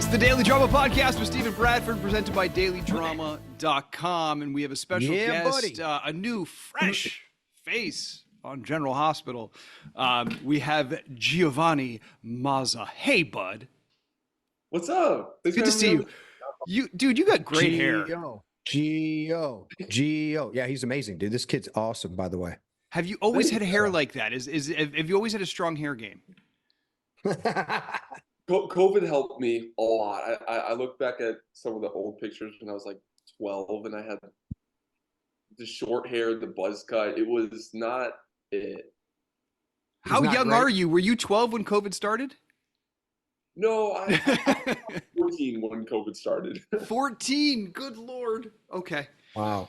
It's the Daily Drama Podcast with Stephen Bradford, presented by dailydrama.com. And we have a special guest, a new, fresh face on General Hospital. We have Giovanni Mazza. Hey, bud. What's up? It's good to see you. Dude, you got great hair. GIO. Yeah, he's amazing, dude. This kid's awesome, by the way. Have you always had hair like that? Have you always had a strong hair game? COVID helped me a lot. I look back at some of the old pictures when I was like 12 and I had the short hair, the buzz cut. It was not it. How young are you? Were you 12 when COVID started? No, I was 14 when COVID started. 14? Good Lord. Okay. Wow.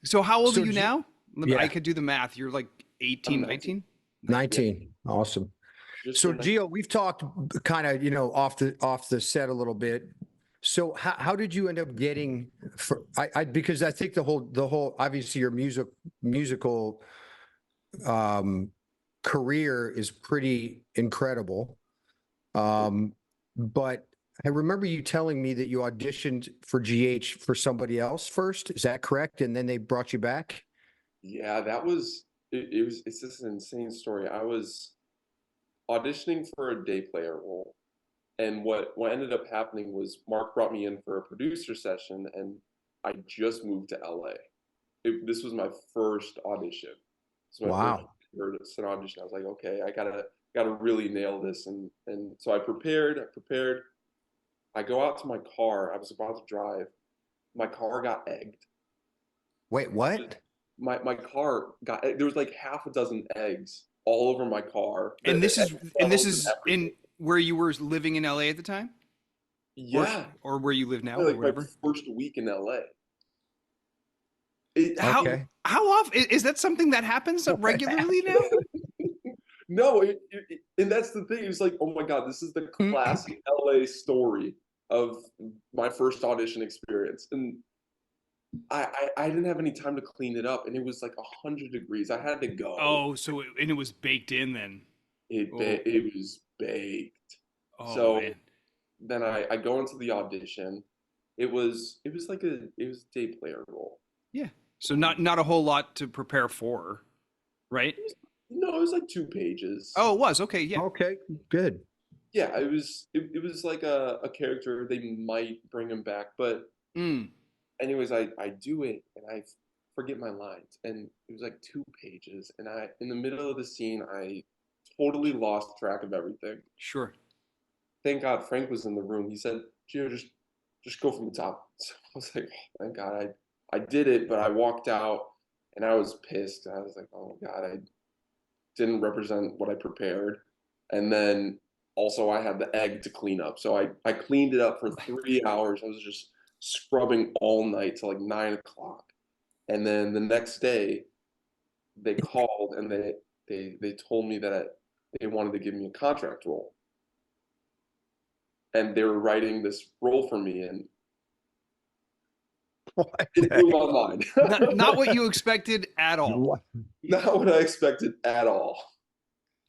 So how old are you now? Yeah. I could do the math. You're like 18, 19? 19. Awesome. So Gio, we've talked kind of, off the set a little bit. So how did you end up getting because I think the whole obviously your musical career is pretty incredible. But I remember you telling me that you auditioned for GH for somebody else first. Is that correct? And then they brought you back? Yeah, it's just an insane story. I was auditioning for a day player role, and what ended up happening was Mark brought me in for a producer session, and I just moved to LA. This was my first audition. So my first audition. I was like, okay, I gotta really nail this, and so I prepared. I go out to my car. I was about to drive. My car got egged. Wait, what? My car got, there was like half a dozen eggs all over my car. And this is in where you were living in LA at the time? Yeah. Or where you live now, like or whatever. My first week in LA. How often is that something that happens regularly now? No, and that's the thing. It's like, oh my God, this is the classic LA story of my first audition experience. And I didn't have any time to clean it up, and it was like 100 degrees. I had to go. Oh, so it was baked in then. It was baked. Oh, so man. Then I go into the audition. It was a day player role. Yeah. So not a whole lot to prepare for, right? No, it was like 2 pages. Oh, it was. Okay, yeah. Okay, good. Yeah, it was like a character. They might bring him back, but anyways, I do it and I forget my lines, and it was like 2 pages, and in the middle of the scene I totally lost track of everything. Sure. Thank God Frank was in the room. He said, "Gio, just go from the top." So I was like, oh, thank God I did it, but I walked out and I was pissed. I was like, oh God, I didn't represent what I prepared. And then also I had the egg to clean up. So I cleaned it up for 3 hours. I was just scrubbing all night till like 9 o'clock. And then the next day they called and they told me that they wanted to give me a contract role. And they were writing this role for me, and it blew my mind. not what you expected at all. Not what I expected at all.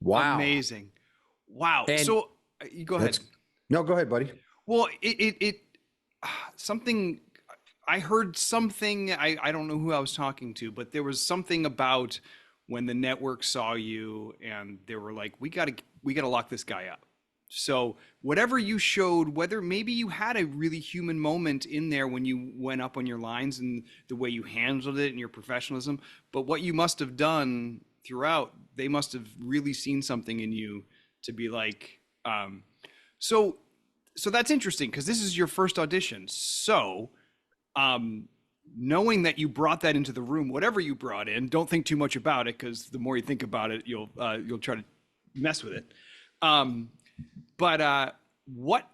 Wow. Amazing. Wow. And so you go ahead. No, go ahead, buddy. Well, something, I heard something, I don't know who I was talking to, but there was something about when the network saw you and they were like, we gotta lock this guy up. So whatever you showed, whether maybe you had a really human moment in there when you went up on your lines and the way you handled it and your professionalism, but what you must have done throughout, they must have really seen something in you to be like, so that's interesting because this is your first audition. So knowing that you brought that into the room, whatever you brought in, don't think too much about it because the more you think about it, you'll try to mess with it. But what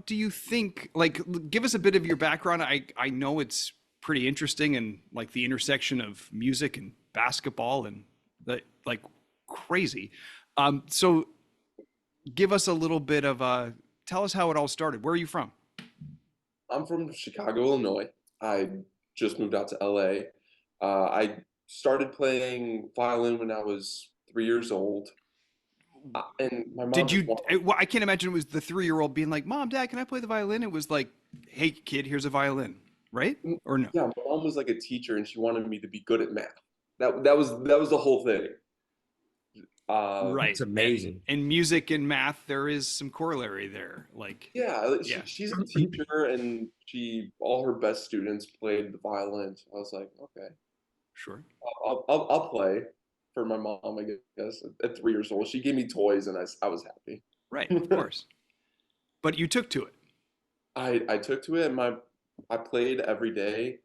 do you think, like, give us a bit of your background. I know it's pretty interesting and like the intersection of music and basketball and like crazy. So give us a little bit of, tell us how it all started. Where are you from? I'm from Chicago, Illinois. I just moved out to LA. I started playing violin when I was 3 years old. And my mom Did just you? wanted, Well, I can't imagine it was the 3-year-old being like, "Mom, Dad, can I play the violin?" It was like, "Hey, kid, here's a violin," right? Or no? yeah, my mom was like a teacher and she wanted me to be good at math. That was the whole thing. Right. That's amazing. And music and math, there is some corollary there. Like, Yeah, like, yeah, she's a teacher and all her best students played the violin. So I was like, okay, sure. I'll play for my mom, I guess, at 3 years old. She gave me toys and I was happy. Right, of course. But you took to it. I took to it and I played every day.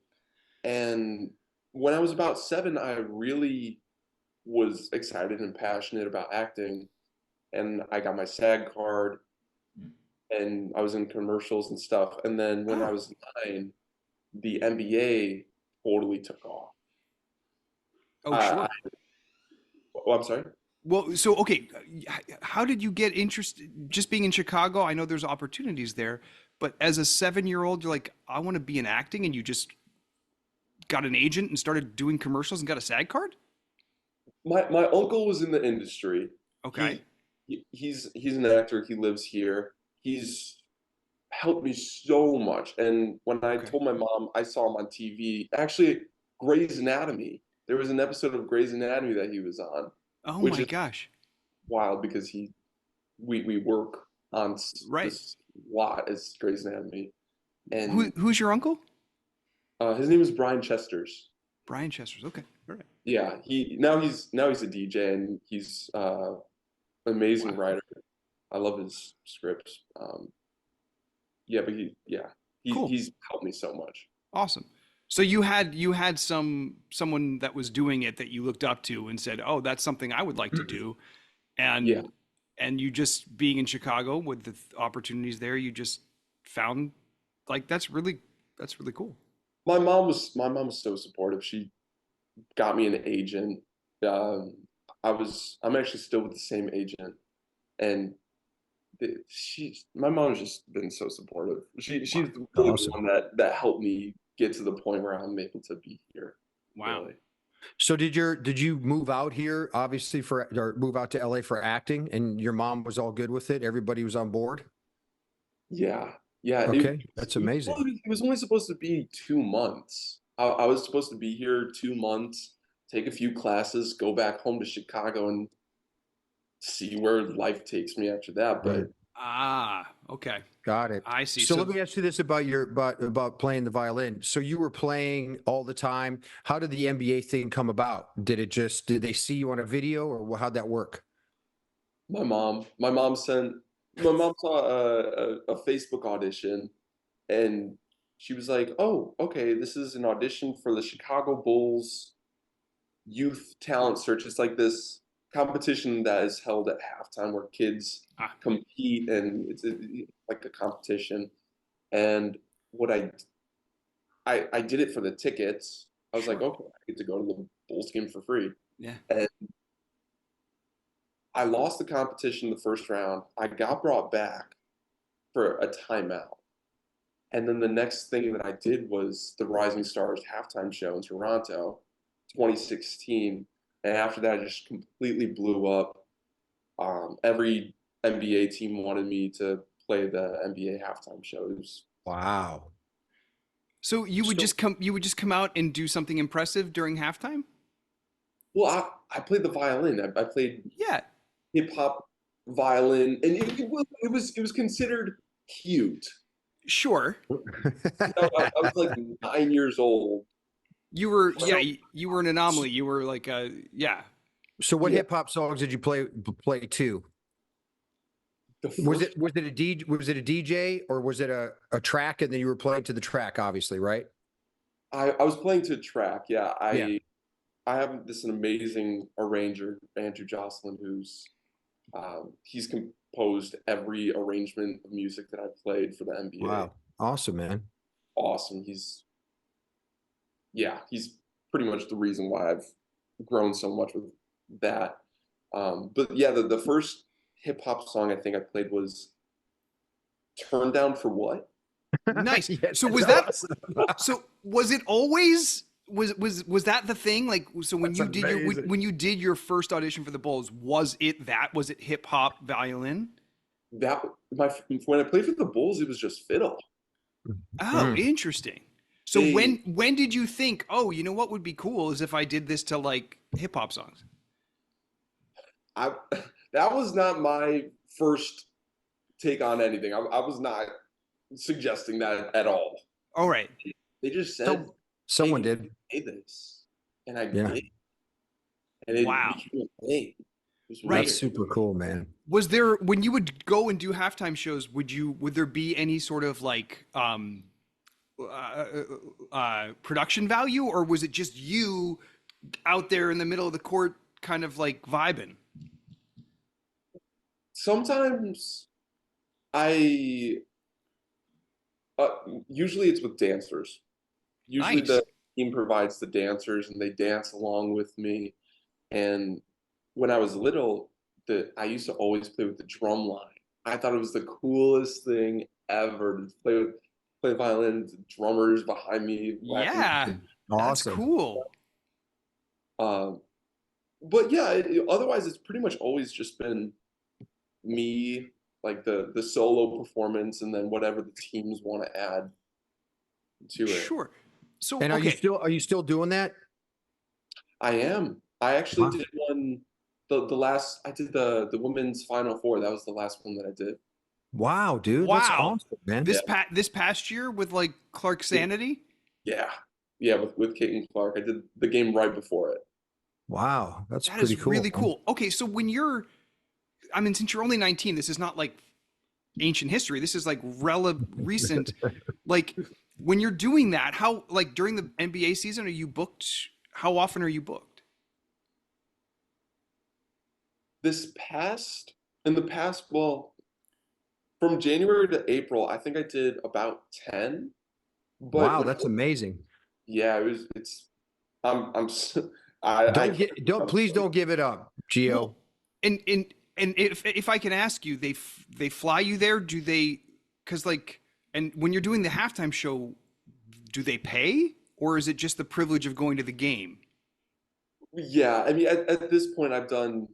And when I was about 7, I really was excited and passionate about acting. And I got my SAG card and I was in commercials and stuff. And then when I Oh, was 9, the NBA totally took off. oh, I, sure. oh, I'm sorry. Well, so okay, how did you get interested? Just being in Chicago, I know there's opportunities there, but as a 7-year-old, you're like, I want to be in acting, and you just got an agent and started doing commercials and got a SAG card? My uncle was in the industry. Okay. He, he's an actor. He lives here. He's helped me so much. And when I Okay. told my mom, I saw him on TV. Actually, Grey's Anatomy. There was an episode of Grey's Anatomy that he was on, Oh which my is gosh. wild because we work on Right. this lot as Grey's Anatomy. Who And who's your uncle? his name is Brian Chesters. Brian Chester's. Okay. All right. Yeah, he's a DJ and he's an amazing Wow. writer. I love his scripts. Yeah, but Cool. he's helped me so much. Awesome. So you had someone that was doing it that you looked up to and said, "Oh, that's something I would like to do." Yeah, And you just being in Chicago with the opportunities there, you just found like that's really cool. my mom was so supportive. She got me an agent. Um, I'm actually still with the same agent, and my mom's just been so supportive. She's Wow. really the Awesome. one that helped me get to the point where I'm able to be here. Wow. Really. So did you move out here, obviously or move out to LA for acting, and your mom was all good with it? Everybody was on board? Yeah, yeah. Okay, that's amazing. It was only supposed to be 2 months. I was supposed to be here 2 months, take a few classes, go back home to Chicago, and see where life takes me after that. Right. But Ah, okay. Got it. I see. So So let me ask you this about about playing the violin. So you were playing all the time. How did the NBA thing come about? Did they see you on a video, or how'd that work? my mom saw a Facebook audition, and she was like, "Oh, okay, this is an audition for the Chicago Bulls Youth Talent Search." It's like this competition that is held at halftime where kids ah, compete, and like a competition. And what I did it for the tickets. I was like, sure. okay, I get to go to the Bulls game for free. Yeah. And I lost the competition the first round. I got brought back for a timeout. And then the next thing that I did was the Rising Stars halftime show in Toronto, 2016. And after that, I just completely blew up. Every NBA team wanted me to play the NBA halftime shows. Wow. So So you would just come out and do something impressive during halftime? Well, I played the violin. I played Yeah, hip hop violin, and it was considered cute. sure. I was like 9 years old. You were yeah, So, you were an anomaly. You were like yeah. So what yeah, hip hop songs did you play to? the Was first it a DJ, or was it a track and then you were playing to the track, obviously, right? I was playing to track. Yeah, Yeah. I have this an amazing arranger, Andrew Jocelyn, who's he's composed every arrangement of music that I played for the NBA. Wow. Awesome, man. Awesome. He's pretty much the reason why I've grown so much with that. But yeah, the first hip hop song I think I played was "Turn Down for What." Nice. Yeah, So that's was that awesome. so was it always Was that the thing? Like, so when That's you did amazing. when you did your first audition for the Bulls, was it that? Was it hip hop violin? That my when I played for the Bulls, it was just fiddle. Oh, Mm. interesting. So They when did you think, oh, you know what would be cool is if I did this to like hip hop songs? I that was not my first take on anything. I was not suggesting that at all. All right. They just said, So "Hey, someone you did. play this," and I Yeah. did, and it Wow. became a thing. It was That's Right. weird. super cool, man. Was there when you would go and do halftime shows, would there be any sort of like production value, or was it just you out there in the middle of the court kind of like vibing? Sometimes I uh, usually it's with dancers. Usually Nice. the team provides the dancers and they dance along with me. And when I was little, I used to always play with the drum line. I thought it was the coolest thing ever to play violin, the drummers behind me whacking. Yeah. That's Awesome. cool. Um, but yeah, otherwise it's pretty much always just been me, like the solo performance, and then whatever the teams want to add to it. Sure. So And okay. are you still doing that? I am. I actually Wow. did one. The last I did the women's final four. That was the last one that I did. Wow, dude, that's Wow. awesome, man. Yeah, This past year with like Clark yeah, Sanity? yeah, yeah. With Kate and Clark, I did the game right before it. Wow, that's That pretty is cool, really man. cool. Okay, so when you're I mean, since you're only 19, this is not like ancient history. This is like recent. Like when you're doing that, how like during the NBA season are you booked? How often are you booked? This past in the past, well, from January to April, I think I did about 10. But Wow, when that's amazing. yeah, it's I'm I I'm Please don't give it up, Well, Gio. and if I can ask you, they fly you there? Do they? Because like, and when you're doing the halftime show, do they pay, or is it just the privilege of going to the game? yeah. I mean, at this point, I've done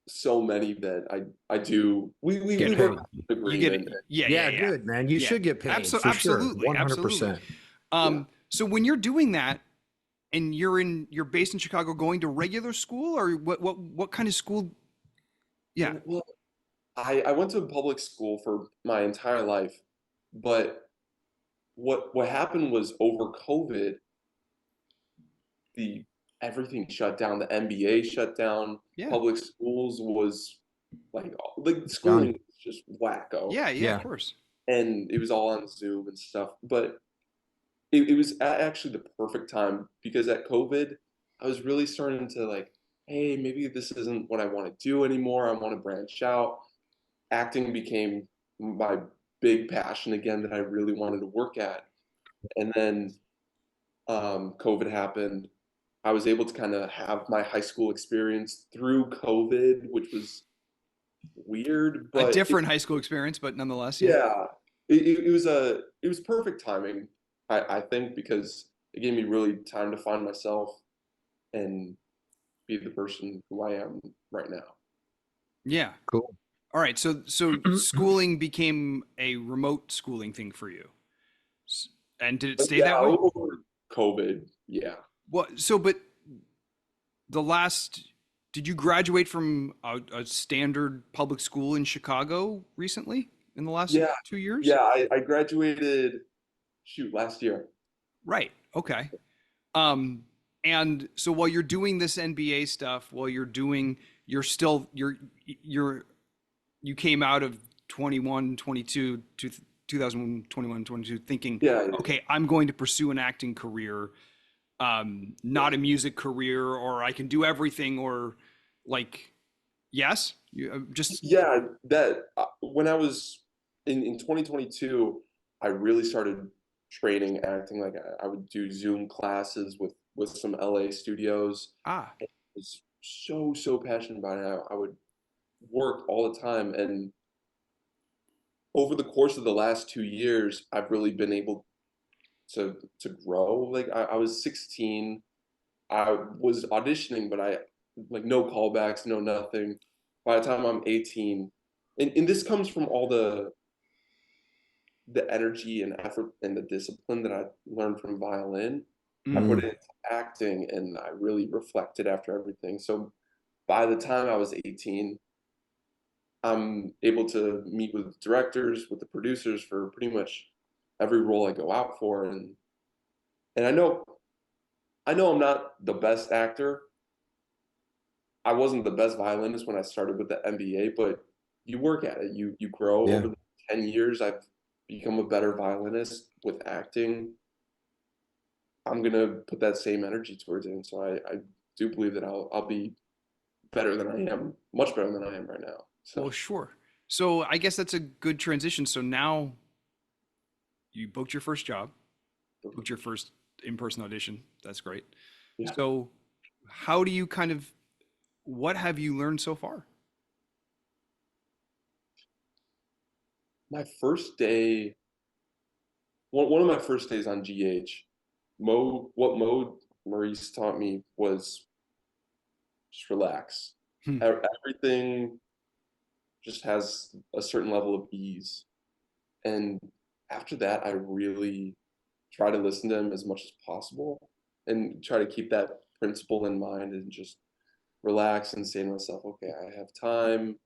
so many that I do. Get We work paid. out an You get it. agreement. Yeah, yeah, Yeah, yeah, good, man. You yeah. should get paid for sure. Absolutely, absolutely. 100%. Yeah. So when you're doing that, and you're based in Chicago, going to regular school, or what kind of school? Yeah, Well, I went to a public school for my entire life, but what happened was over COVID, the everything shut down. The NBA shut down. yeah, Public schools was like schooling Done. was just wacko, yeah, yeah. Of Yeah. course. and it was all on Zoom and stuff. But it was actually the perfect time because at COVID, I was really starting to like, hey, maybe this isn't what I want to do anymore. I want to branch out. Acting became my big passion again that I really wanted to work at. And then COVID happened. I was able to kind of have my high school experience through COVID, which was weird, A but different high school experience, but nonetheless, yeah. yeah, it was perfect timing, I think, because it gave me really time to find myself and be the person who I am right now. Yeah. Cool. All right. So schooling became a remote schooling thing for you. And did it But stay yeah, that way? over COVID, yeah. What so but the last did you graduate from a standard public school in Chicago recently in the last Yeah, 2 years? yeah, I graduated, shoot, last year. Right. Okay. Um and so while you're doing this NBA stuff, while you're doing you're still you came out of 21, 22 to 2021, 22 thinking, Yeah, okay, I'm going to pursue an acting career, not a music career, or I can do everything, or like, yes, you just yeah, that when I was in 2022, I really started training acting. Like I would do Zoom classes with some LA studios. ah, I was so passionate about it. I would work all the time, and over the course of the last 2 years, I've really been able to grow. Like I was 16 I was auditioning, but I like no callbacks, no nothing. By the time I'm 18, and this comes from all the energy and effort and the discipline that I learned from violin. I put it Mm. into acting, and I really reflected after everything. So by the time I was 18, I'm able to meet with directors, with the producers for pretty much every role I go out for, and I know I'm not the best actor. I wasn't the best violinist when I started with the MBA, but you work at it. You grow Yeah. over the 10 years. I've become a better violinist with acting. I'm gonna put that same energy towards it. And so I do believe that I'll be better than I am, much better than I am right now. Well, So sure. So I guess that's a good transition. So now you booked your first job, booked your first in-person audition. That's great. yeah. So how do you kind of, what have you learned so far? My first day, one of my first days on GH, what Mo Maurice taught me was just relax. Hmm. Everything just has a certain level of ease. And after that, I really try to listen to him as much as possible and try to keep that principle in mind and just relax and say to myself, okay, I have time,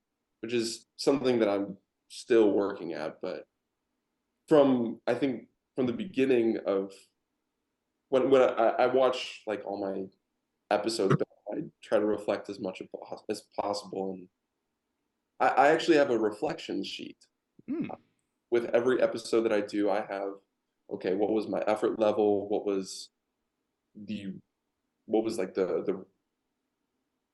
which is something that I'm still working at. But I think from the beginning of when I watch like all my episodes back, I try to reflect as much as possible. And I actually have a reflection sheet Hmm. with every episode that I do. I have, okay, what was my effort level? The what was like the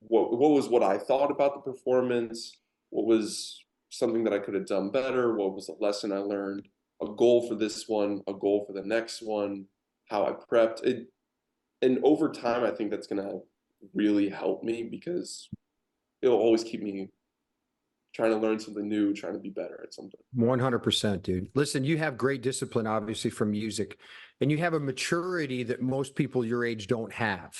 what was what I thought about the performance? What was something that I could have done better? What was a lesson I learned? A goal for this one, a goal for the next one, how I prepped it. And over time, I think that's gonna really help me because it'll always keep me trying to learn something new, trying to be better at something. 100%, dude. Listen, you have great discipline, obviously, from music, and you have a maturity that most people your age don't have.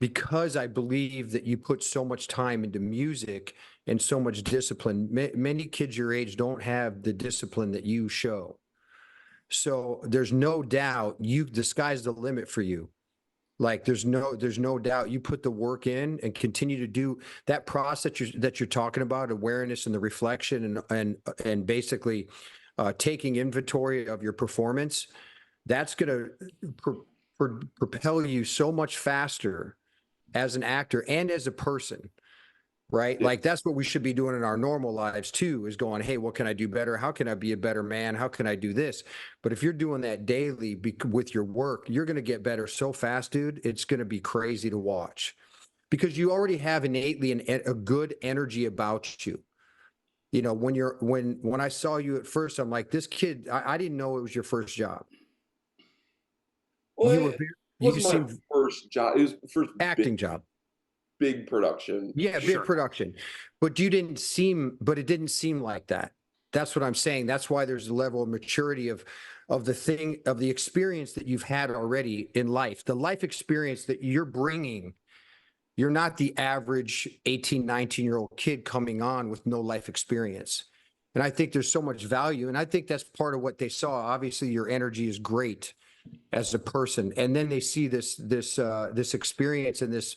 Because I believe that you put so much time into music and so much discipline. Many kids your age don't have the discipline that you show. So there's no doubt the sky's the limit for you. Like there's no doubt you put the work in and continue to do that process that you're talking about, awareness and the reflection and basically taking inventory of your performance. That's going to propel you so much faster as an actor and as a person, right? Yeah. Like that's what we should be doing in our normal lives too, is going, hey, what can I do better? How can I be a better man? How can I do this? But if you're doing that daily with your work, you're going to get better so fast, dude. It's going to be crazy to watch because you already have innately a good energy about you. You know, when I saw you at first, I'm like, this kid, I didn't know it was your first job. Well, You were, it you wasn't my seemed first job. It was the first acting job. big production. Yeah, big Sure. production. But it didn't seem like that. That's what I'm saying. That's why there's a level of maturity of the experience that you've had already in life. The life experience that you're bringing. You're not the average 18, 19-year-old kid coming on with no life experience. And I think there's so much value. And I think that's part of what they saw. Obviously, your energy is great as a person. And then they see this experience and this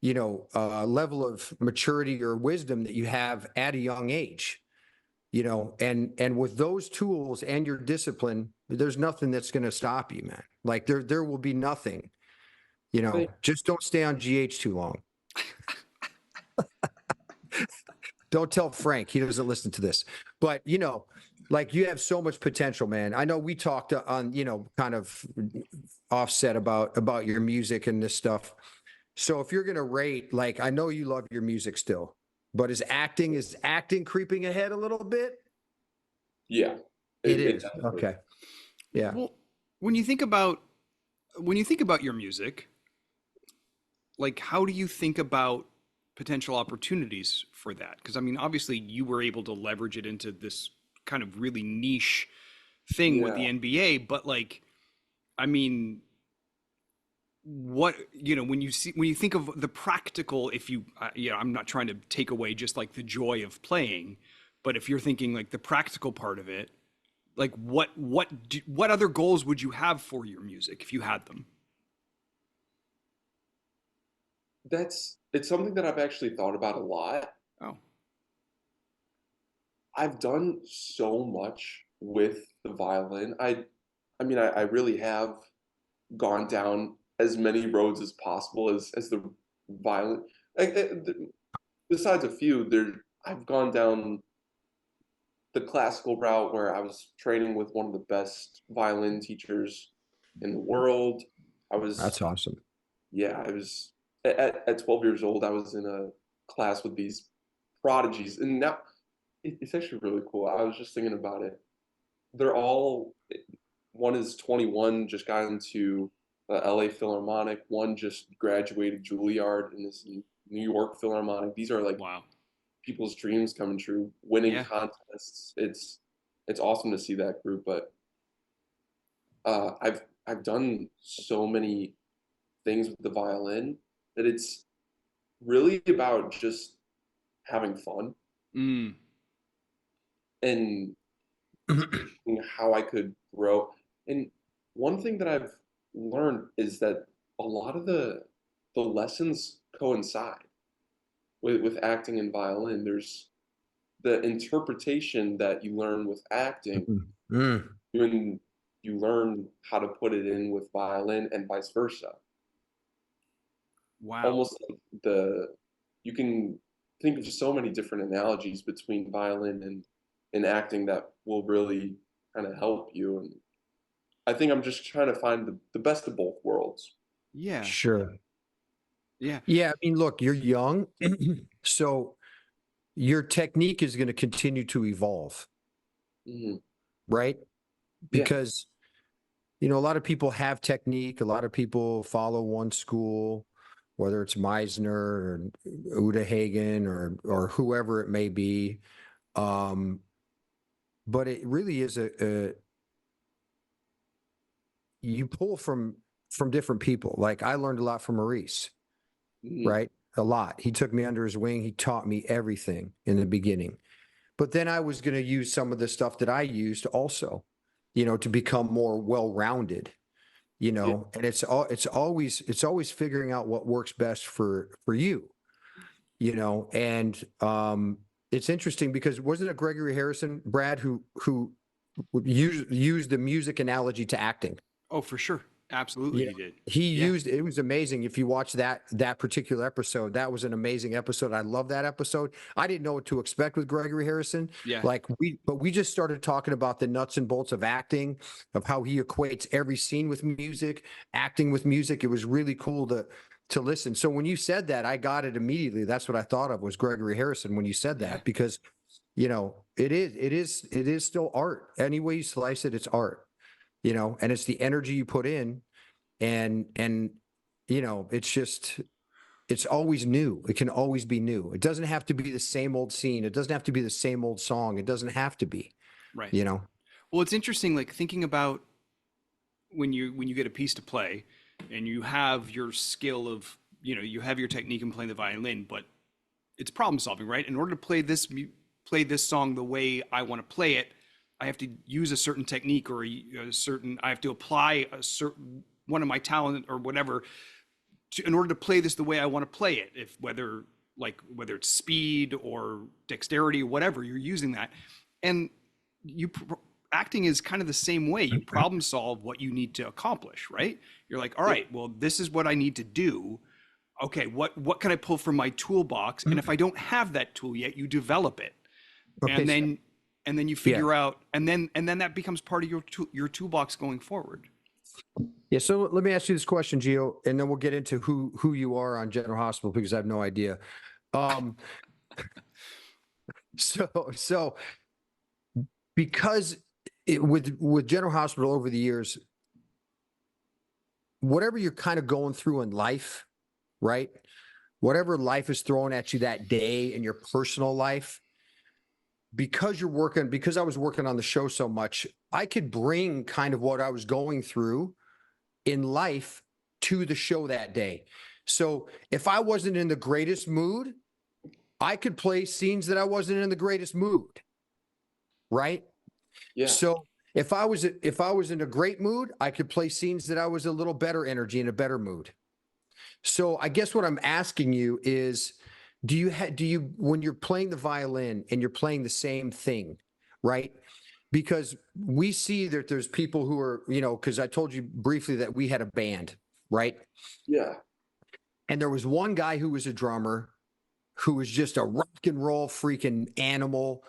level of maturity or wisdom that you have at a young age, and with those tools and your discipline, there's nothing that's going to stop you, man. Like there will be nothing, just don't stay on GH too long. Don't tell Frank, he doesn't listen to this, but like you have so much potential, man. I know we talked on, kind of offset about your music and this stuff. So if you're going to rate, like, I know you love your music still, but is acting creeping ahead a little bit? Yeah, It it is. definitely. Okay. Yeah. Well, when you think about your music, like how do you think about potential opportunities for that? Because I mean, obviously you were able to leverage it into this kind of really niche thing with Yeah. the NBA, but like, I mean, what, you know, when you think of the practical, if you you know, I'm not trying to take away just like the joy of playing, but if you're thinking like the practical part of it, like what other goals would you have for your music if you had them? It's something that I've actually thought about a lot. Oh, I've done so much with the violin. I mean, I really have gone down as many roads as possible as the violin. Besides a few, I've gone down the classical route where I was training with one of the best violin teachers in the world. I was, That's awesome. yeah, I was at 12 years old. I was in a class with these prodigies, and now it's actually really cool. I was just thinking about it. They're all, one is 21, just got into the LA Philharmonic. One just graduated Juilliard in this New York Philharmonic. These are like wow. people's dreams coming true, winning Yeah. contests. It's awesome to see that group. But I've done so many things with the violin that it's really about just having fun Mm. and how I could grow. And one thing that I've learned is that a lot of the lessons coincide with acting and violin. There's the interpretation that you learn with acting, Mm. when you learn how to put it in with violin and vice versa. Wow. Almost like the you can think of so many different analogies between violin and acting that will really kind of help you. And I think I'm just trying to find the best of both worlds. Yeah. Sure. Yeah. Yeah. I mean, look, you're young, so your technique is going to continue to evolve, Hmm. right? Yeah, Because, you know, a lot of people have technique. A lot of people follow one school, whether it's Meisner or Uda Hagen or whoever it may be. Um, but it really is a you pull from different people. Like I learned a lot from Maurice, hmm, right? A lot. He took me under his wing. He taught me everything in the beginning. But then I was going to use some of the stuff that I used also, you know, to become more well-rounded, you yeah, know, and it's always figuring out what works best for you, you know, and it's interesting because wasn't it Gregory Harrison, Brad, who used the music analogy to acting? Oh, for sure. Absolutely Yeah, he did. he Yeah. used it was amazing. If you watch that particular episode, that was an amazing episode. I love that episode. I didn't know what to expect with Gregory Harrison. Yeah. But we just started talking about the nuts and bolts of acting, of how he equates every scene with music, acting with music. It was really cool to listen. So when you said that, I got it immediately. That's what I thought of was Gregory Harrison when you said Yeah. that, because you know, it is still art. Any way you slice it, it's art, you know, and it's the energy you put in, and you know, it's always new. It can always be new. It doesn't have to be the same old scene. It doesn't have to be the same old song. It doesn't have to be, Right. you know. Well, it's interesting, like thinking about when you get a piece to play and you have your skill of, you know, you have your technique in playing the violin, but it's problem solving, right? In order to play this song the way I want to play it, I have to use a certain technique or a certain, I have to apply a certain one of my talent or whatever in order to play this the way I want to play it. If whether it's speed or dexterity or whatever, you're using that. And you acting is kind of the same way. You problem solve what you need to accomplish, right? You're like, all yeah, right, well, this is what I need to do. Okay, what can I pull from my toolbox? And if I don't have that tool yet, you develop it. Okay, And so, then you yeah, figure out, and then that becomes part of your toolbox going forward. yeah. So let me ask you this question, Gio, and then we'll get into who you are on General Hospital, because I have no idea. Um, so because with General Hospital over the years, whatever you're kind of going through in life, right? Whatever life is throwing at you that day in your personal life, because I was working on the show so much, I could bring kind of what I was going through in life to the show that day. So if I wasn't in the greatest mood, I could play scenes that I wasn't in the greatest mood. Right. Yeah. So if I was in a great mood, I could play scenes that I was a little better energy in a better mood. So I guess what I'm asking you is, do you, when you're playing the violin and you're playing the same thing, right? Because we see that there's people who are, because I told you briefly that we had a band, right? Yeah. And there was one guy who was a drummer who was just a rock and roll freaking animal,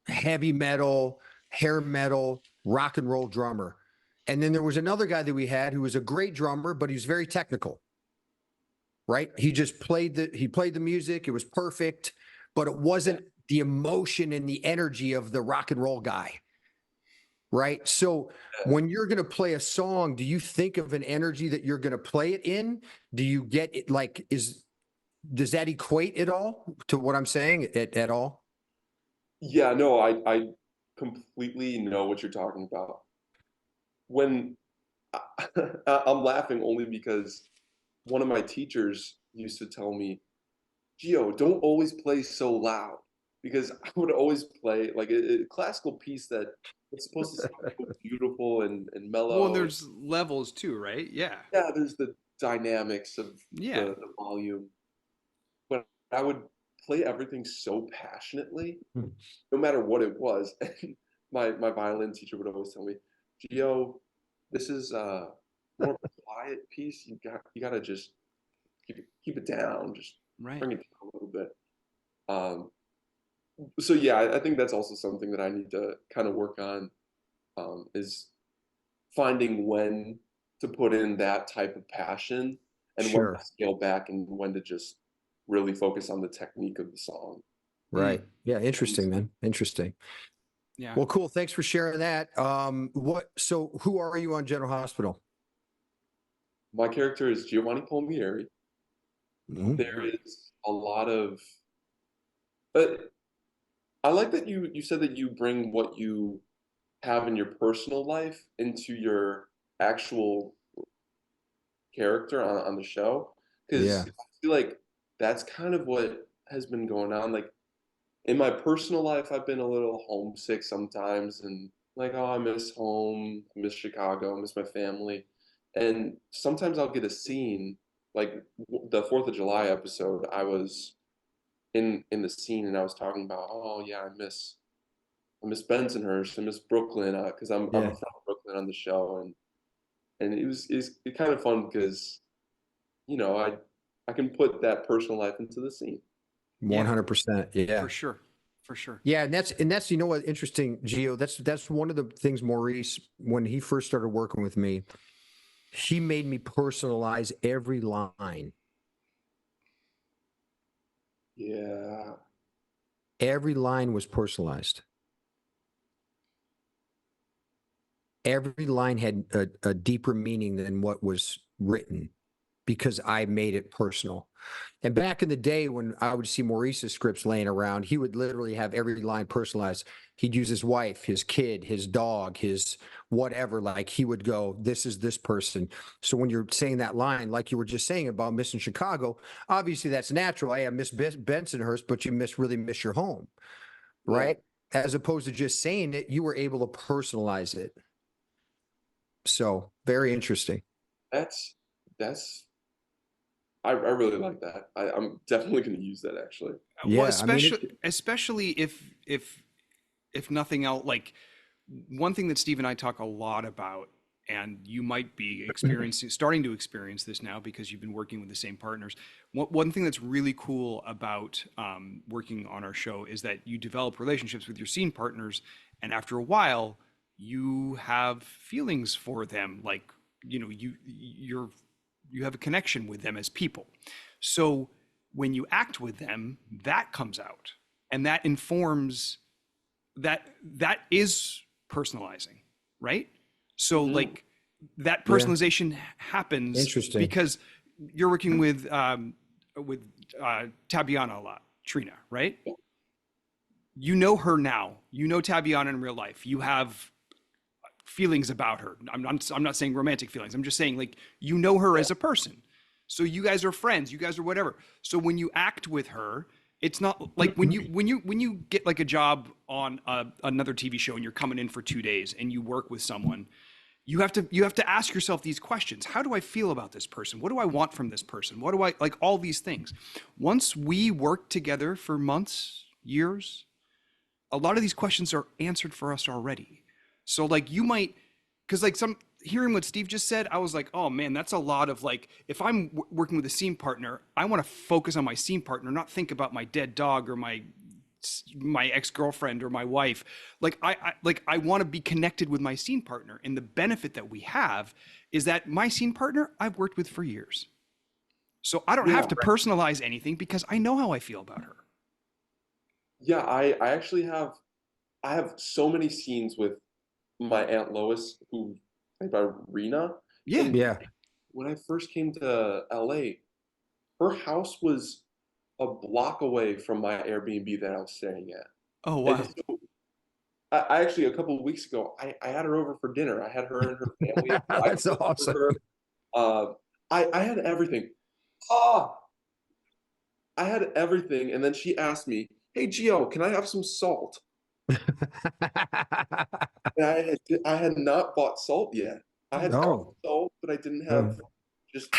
heavy metal, hair metal, rock and roll drummer. And then there was another guy that we had who was a great drummer, but he was very technical. Right? He just played the music. It was perfect, but it wasn't the emotion and the energy of the rock and roll guy. Right? So when you're going to play a song, do you think of an energy that you're going to play it in? Do you get it? Like, does that equate at all to what I'm saying at all? Yeah, no, I completely know what you're talking about. When I'm laughing only because one of my teachers used to tell me, Gio, don't always play so loud, because I would always play like a classical piece that it's supposed to sound so beautiful and Well, and mellow. there's levels too, right? Yeah. Yeah, there's the dynamics of Yeah. the volume, but I would play everything so passionately, no matter what it was. And my violin teacher would always tell me, Gio, this is more of a quiet piece. You gotta just keep it down, just Right. bring it down a little bit. Um, so yeah, I think that's also something that I need to kind of work on, is finding when to put in that type of passion and when to Sure. scale back and when to just really focus on the technique of the song. Right. Yeah. Interesting, man. Interesting. Yeah. Well, cool. Thanks for sharing that. So who are you on General Hospital? My character is Giovanni Palmieri. Mhm. There is a lot of, but I like that you said that you bring what you have in your personal life into your actual character on the show, because Yeah. I feel like that's kind of what has been going on. Like in my personal life, I've been a little homesick sometimes, and like, oh, I miss home, I miss Chicago, I miss my family, and sometimes I'll get a scene like the Fourth of July episode. I was in the scene and I was talking about, oh yeah, I miss Bensonhurst, I miss Brooklyn, because I'm Yeah. from Brooklyn on the show, and it's kind of fun because I can put that personal life into the scene. 100%. Yeah. For sure. For sure. Yeah. And that's, you know what, interesting, Gio, that's one of the things Maurice, when he first started working with me, he made me personalize every line. Yeah, Every line was personalized. Every line had a deeper meaning than what was written because I made it personal. And back in the day when I would see Maurice's scripts laying around, he would literally have every line personalized. He'd use his wife, his kid, his dog, his whatever. Like he would go, this is this person. So when you're saying that line, like you were just saying about missing Chicago, obviously that's natural. Hey, I miss Bensonhurst, but you really miss your home, yeah. right? As opposed to just saying it, you were able to personalize it. So very interesting. That's I really like that. I'm definitely going to use that actually. Well, Yeah. I mean, especially if nothing else, like one thing that Steve and I talk a lot about, and you might be starting to experience this now because you've been working with the same partners. One thing that's really cool about working on our show is that you develop relationships with your scene partners, and after a while, you have feelings for them. Like you have a connection with them as people. So when you act with them, that comes out, and that informs that is personalizing, right? So Hmm. like that yeah. personalization happens Interesting. because you're working with Tabiana a lot, Trina, right? You know her now. You know Tabiana in real life. You have feelings about her. I'm not saying romantic feelings. I'm just saying like you know her as a person. So you guys are friends, you guys are whatever. So when you act with her, it's not like when you get like a job on another TV show and you're coming in for 2 days and you work with someone, you have to ask yourself these questions. How do I feel about this person? What do I want from this person? What do I like? All these things. Once we work together for months, years, a lot of these questions are answered for us already. So like you might, because like hearing what Steve just said, I was like, oh man, that's a lot of like, if I'm working with a scene partner, I want to focus on my scene partner, not think about my dead dog or my ex-girlfriend or my wife. Like I want to be connected with my scene partner. And the benefit that we have is that my scene partner, I've worked with for years. So I don't have to personalize anything because I know how I feel about her. Yeah, I actually I have so many scenes with my Aunt Lois, who played by Rena. Yeah. And Yeah. when I first came to LA, her house was a block away from my Airbnb that I was staying at. Oh, wow. And so I actually, a couple of weeks ago, I had her over for dinner. I had her and her family. That's awesome. I had everything. Ah, I had everything. And then she asked me, hey, Gio, can I have some salt? And I had not bought salt yet. I had bought salt, but I didn't have just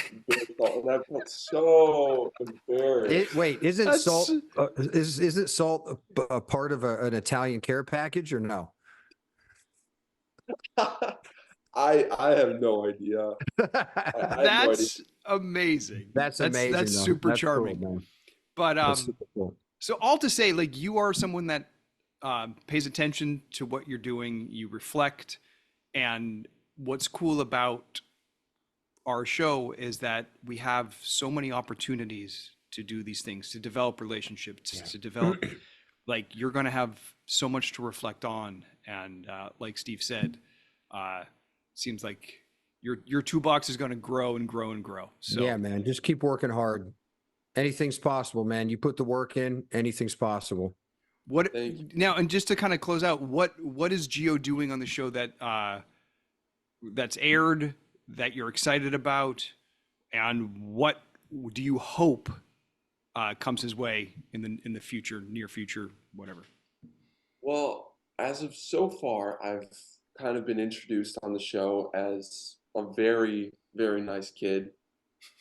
salt, and I felt so embarrassed. Wait, isn't salt isn't salt a part of an Italian care package or no? I have no idea. That's amazing. That's amazing. That's super charming. Cool, but cool. So all to say, like you are someone that pays attention to what you're doing. You reflect, and what's cool about our show is that we have so many opportunities to do these things, to develop relationships, to develop. Like you're going to have so much to reflect on, and like Steve said, seems like your toolbox is going to grow and grow and grow. So yeah, man, just keep working hard. Anything's possible, man. You put the work in, anything's possible. What now? And just to kind of close out, what is GIO doing on the show that that's aired that you're excited about, and what do you hope comes his way in the future, near future, whatever? Well, as of so far, I've kind of been introduced on the show as a very, very nice kid,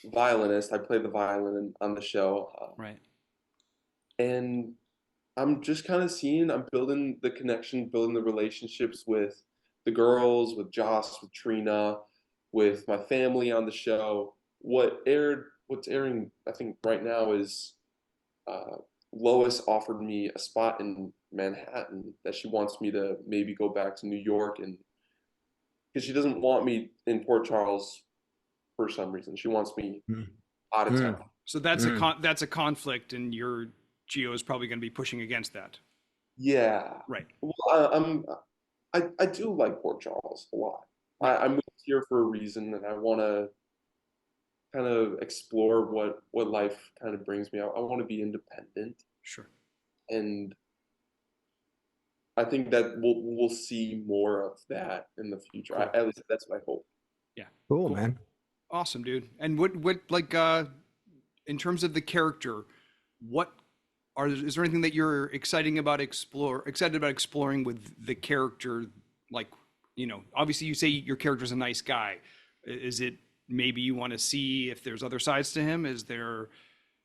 violinist. I play the violin on the show, Right. And I'm just kind of I'm building the connection, building the relationships with the girls, with Joss, with Trina, with my family on the show. What's airing, I think right now is Lois offered me a spot in Manhattan that she wants me to maybe go back to New York, and because she doesn't want me in Port Charles for some reason. She wants me out of town. So that's a conflict, and your GIO is probably going to be pushing against that. Yeah. Right. Well, I do like Port Charles a lot. I moved here for a reason, and I want to kind of explore what life kind of brings me. I want to be independent. Sure. And I think that we'll see more of that in the future. Cool. At least that's what I hope. Yeah. Cool, man. Awesome, dude. And what like in terms of the character, is there anything that you're excited about exploring with the character? Like, obviously you say your character's a nice guy. Is it maybe you want to see if there's other sides to him? Is there?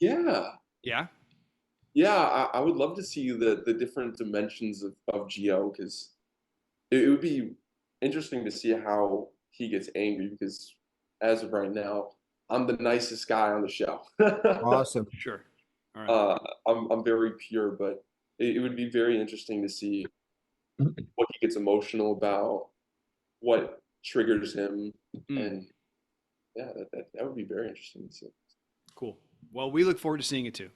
Yeah. Yeah. Yeah, I would love to see the different dimensions of GIO, because it would be interesting to see how he gets angry, because as of right now, I'm the nicest guy on the show. Awesome. Sure. All right. I'm very pure, but it would be very interesting to see what he gets emotional about, what triggers him, and yeah, that would be very interesting to see. Cool. Well, we look forward to seeing it too.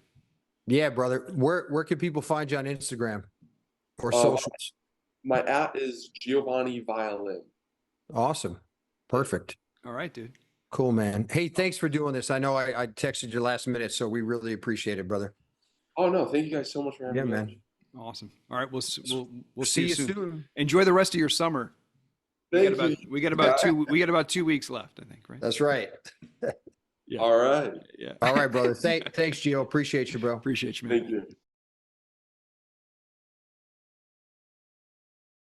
Yeah, brother. Where can people find you on Instagram or socials? My app is Giovanni Violin. Awesome. Perfect. All right, dude. Cool, man. Hey, thanks for doing this. I know I texted you last minute, so we really appreciate it, brother. Oh no, thank you guys so much for having me. Yeah, man. Awesome. All right, we'll see See you you soon. soon. Enjoy the rest of your summer. We got about we got about 2 weeks left, I think, right? That's right. Yeah. All right. Yeah. All right, brother. Thanks, Gio. Appreciate you, bro. Appreciate you, man. Thank you.